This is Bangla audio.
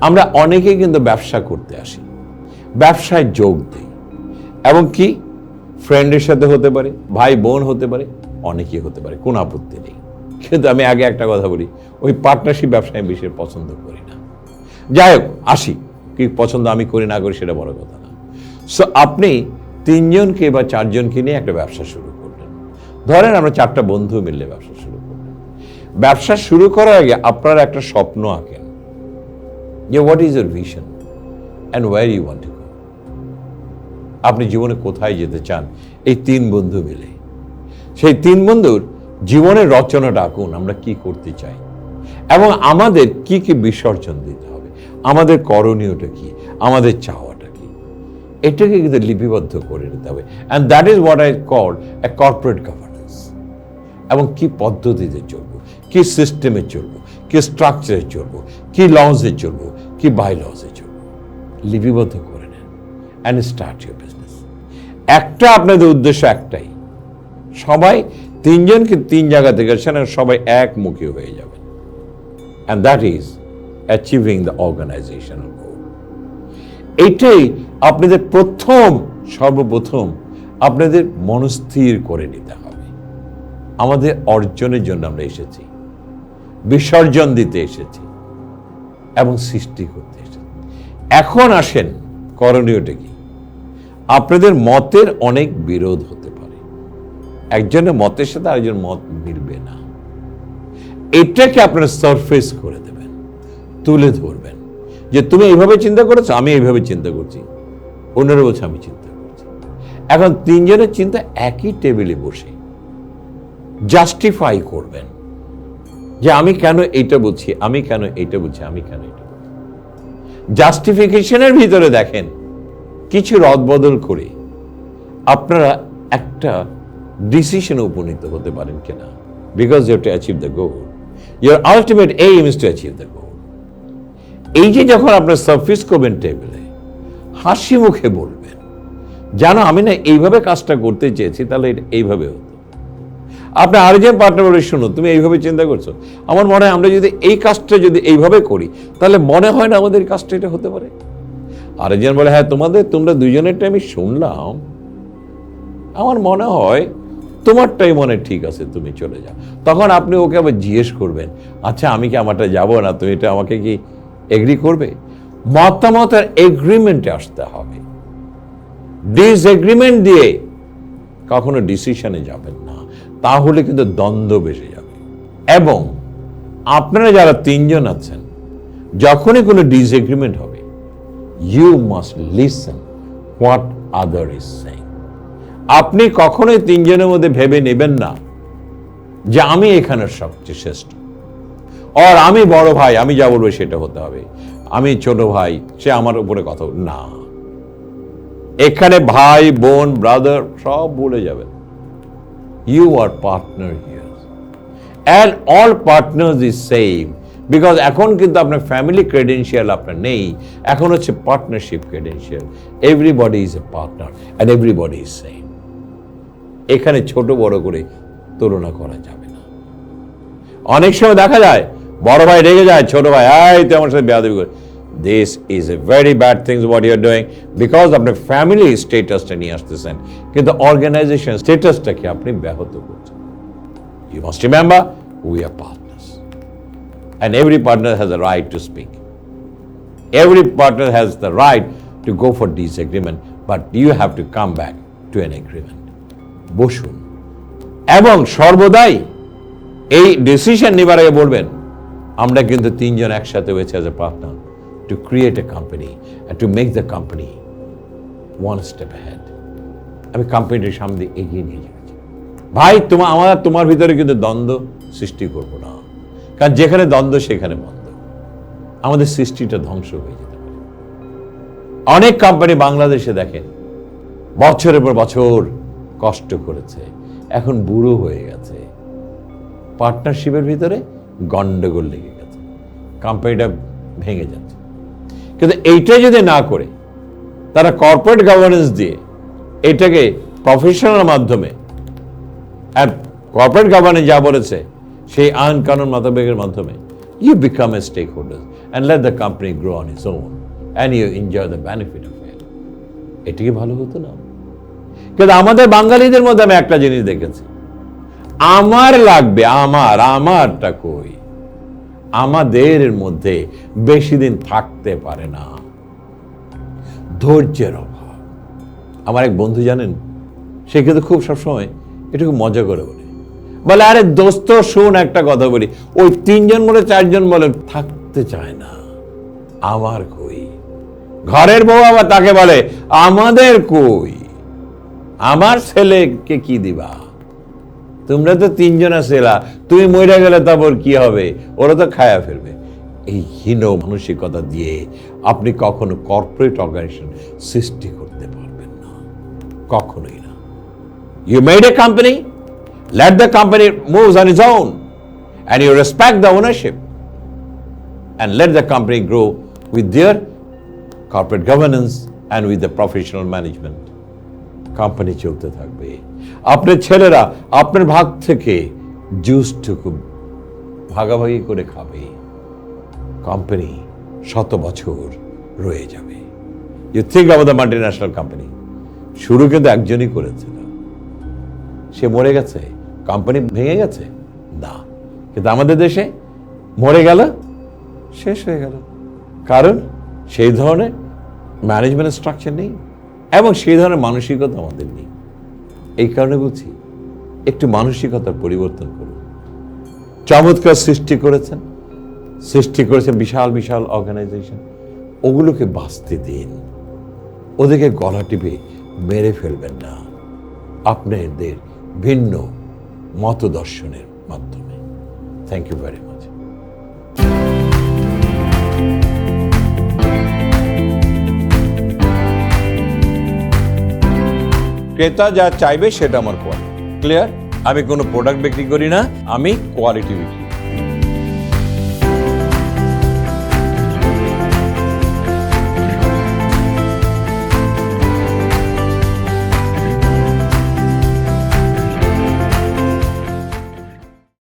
আমরা অনেকেই কিন্তু ব্যবসা করতে আসি, ব্যবসায় যোগ দিই, এবং কি ফ্রেন্ডের সাথে হতে পারে, ভাই বোন হতে পারে, অনেকেই হতে পারে, কোনো আপত্তি নেই। কিন্তু আমি আগে একটা কথা বলি, ওই পার্টনারশিপ ব্যবসায় বেশি পছন্দ করি না। যাই হোক, আসি, কি পছন্দ আমি করি না করি সেটা বড় কথা না। সো আপনি 3 জনকে বা 4 জনকে নিয়ে একটা ব্যবসা শুরু করলেন। ধরেন আমরা 4টা বন্ধু মিললে ব্যবসা শুরু করলেন। ব্যবসা শুরু করার আগে আপনারা একটা স্বপ্ন আঁকেন যে what is your vision and where you want to go. আপনি জীবনে কোথায় যেতে চান এই 3 বন্ধু মিলে। সেই 3 বন্ধুর জীবনের রচনাটা আঁকুন, আমরা কি করতে চাই এবং আমাদের কি কি বিসর্জন দিতে হবে, আমাদের করণীয়টা কি, আমাদের চাওয়াটা কি, এটাকে কিন্তু লিপিবদ্ধ করে নিতে হবে। And that is what I call A corporate governance. এবং কি পদ্ধতিতে চলবো, কি সিস্টেমে চলবো, কি স্ট্রাকচারে চলবো, কি লজে চলবো, কি বাই লজে চলবো, লিপিবদ্ধ করে নেন অ্যান্ড স্টার্ট ইউর বিজনেস। একটা আপনাদের উদ্দেশ্য একটাই, সবাই 3 জনকে 3 জায়গা থেকে সবাই একমুখী হয়ে যাবেন। And that is achieving the organisational goal. এইটাই আপনাদের সর্বপ্রথম আপনাদের মনস্থির করে নিতে হবে। আমাদের অর্জনের জন্য আমরা এসেছি, বিসর্জন দিতে এসেছি এবং সৃষ্টি করতে এসেছি। এখন আসেন করণীয়টা কি। আপনাদের মতের অনেক বিরোধ হতে পারে, একজনের মতের সাথে আরেকজন মত মিলবে না। এটাকে আপনারা সারফেস করে দেবেন, তুলে ধরবেন যে তুমি এইভাবে চিন্তা করেছো, আমি এইভাবে চিন্তা করছি, অন্যরা বলছে আমি চিন্তা করছি। এখন 3 জনের চিন্তা একই টেবিলে বসে জাস্টিফাই করবেন যে আমি কেন এইটা বলছি, আমি কেন এইটা বলছি, আমি কেন এটা বলছি। জাস্টিফিকেশনের ভিতরে দেখেন কিছু রদবদল করে আপনারা একটা ডিসিশনে উপনীত হতে পারেন কিনা। Because you have to achieve the goal, your ultimate aim is to achieve the goal. এই যে যখন আপনার সারফেস করবেন টেবিলে, হাসি মুখে বলবেন, জানো আমি না এইভাবে কাজটা করতে চেয়েছি, তাহলে এটা এইভাবে হতো। আপনি আরেকজন পার্টনার বলে, শোনো তুমি এইভাবে চিন্তা করছো, আমার মনে হয় আমরা যদি এই কাজটা যদি এইভাবে করি, তাহলে মনে হয় না আমাদের কাজটা এটা হতে পারে। আরেকজন বলে, হ্যাঁ তোমরা 2 জনেরটা আমি শুনলাম, আমার মনে হয় তোমারটাই মনে ঠিক আছে, তুমি চলে যাও। তখন আপনি ওকে আবার জিজ্ঞেস করবেন, আচ্ছা আমি কি আমারটা যাবো না, তুমি এটা আমাকে কি এগ্রি করবে? মতামতের এগ্রিমেন্টে আসতে হবে। ডিসএগ্রিমেন্ট দিয়ে কখনো ডিসিশনে যাবেন না, তাহলে কিন্তু দ্বন্দ্ব বেশি যাবে। এবং আপনারা যারা 3 জন আছেন, যখনই কোনো ডিসএগ্রিমেন্ট হবে, you must listen what other is saying. আপনি কখনোই 3 জনের মধ্যে ভেবে নেবেন না যে আমি এখানে সবচেয়ে শ্রেষ্ঠ, আর আমি বড় ভাই, আমি যা বলবো সেটা হতে হবে, আমি ছোট ভাই, সে আমার উপরে কথা না। এখানে ভাই বোন ব্রাদার সব ভুলে যাবেন। You are partner here and all partners is same. Because এখন কিন্তু আপনার ফ্যামিলি ক্রেডেন্সিয়াল আপনার নেই, এখন হচ্ছে partnership credential. Everybody is a partner and everybody is same. এখানে ছোট বড় করে তুলনা করা যাবে না। অনেক সময় দেখা যায় বড় ভাই রেগে যায়, ছোট ভাই এই তুই আমার সাথে বেয়াদবি করে। This is a very bad things what you are doing, because আপনার ফ্যামিলি স্টেটাসটা নিয়ে আসতেছেন, কিন্তু অর্গানাইজেশন স্টেটাসটাকে আপনি ব্যাহত করছেন। You must remember we are partners and every partner has a right to speak. Every partner has the right to go for disagreement, but you have to come back to an agreement. বসুন এবং সর্বদাই এই ডিসিশন নেবার আগে বলবেন, আমরা কিন্তু 3 জন একসাথে হয়েছে as a partner to create a company and to make the company one step ahead. আমি কোম্পানির সামনে এগিয়ে নিয়ে যাচ্ছি ভাই। তোমার ভিতরে কিন্তু দ্বন্দ্ব সৃষ্টি করবো না, কারণ যেখানে দ্বন্দ্ব সেখানে বন্ধ, আমাদের সৃষ্টিটা ধ্বংস হয়ে যেতে পারে। অনেক কোম্পানি বাংলাদেশে দেখেন বছরের পর বছর কষ্ট করেছে, এখন বুড়ো হয়ে গেছে, পার্টনারশিপের ভিতরে গন্ডগোল লেগে গেছে, কোম্পানিটা ভেঙে যাচ্ছে। কিন্তু এইটা যদি না করে তারা কর্পোরেট গভর্নেন্স দিয়ে এটাকে প্রফেশনাল মাধ্যমে, আর কর্পোরেট গভর্নেন্স যা বলেছে সেই আইন কানুন মোতাবেকের মাধ্যমে, you become a stakeholder and let the company grow on its own and you enjoy the benefit of it. এটা কি ভালো হতো না? কিন্তু আমাদের বাঙালিদের মধ্যে আমি একটা জিনিস দেখেছি, আমার লাগবে, আমারটা কই, আমাদের মধ্যে বেশি দিন থাকতে পারে না, ধৈর্যের অভাব। আমার এক বন্ধু জানেন, সে কিন্তু খুব সবসময় একটু মজা করে বলে আরে দোস্ত শোন একটা কথা বলি, ওই 3 জন বলে 4 জন বলে থাকতে চায় না, আমার কই। ঘরের বউ আবার তাকে বলে আমাদের কই, আমার ছেলেকে কি দিবা, তোমরা তো 3 জন ছেলা, তুমি মরে গেলে তারপর কি হবে, ওরা তো খায়া ফেলবে। এই হীন মানসিকতা দিয়ে আপনি কখনো কর্পোরেট অর্গানাইজেশন সৃষ্টি করতে পারবেন না, কখনোই না। You made a company, let the company move on its own and you respect the ownership and let the company grow with their corporate governance and with the professional management. Company চলতে থাকবে, আপনার ছেলেরা আপনার ভাগ থেকে জুসটুকু ভাগাভাগি করে খাবে, কোম্পানি 100 বছর রয়ে যাবে। You think of the multinational company, শুরু কিন্তু একজনই করেছিল, সে মরে গেছে, কোম্পানি ভেঙে গেছে না, কিন্তু আমাদের দেশে মরে গেল, শেষ হয়ে গেল, কারণ সেই ধরনের ম্যানেজমেন্ট স্ট্রাকচার নেই এবং সেই ধরনের মানসিকতা আমাদের নেই। এই কারণে বলছি একটু মানসিকতার পরিবর্তন করুন। চমৎকার সৃষ্টি করেছেন বিশাল বিশাল অর্গানাইজেশন, ওগুলোকে বাঁচতে দিন, ওদেরকে গলা টিপে মেরে ফেলবেন না আপনাদের ভিন্ন মতদর্শনের মাধ্যমে। Thank you very much. ক্রেতা যা চাইবে সেটা আমার কোয়ালিটি। ক্লিয়ার? আমি কোনো প্রোডাক্ট বিক্রি করি না, আমি কোয়ালিটি বিক্রি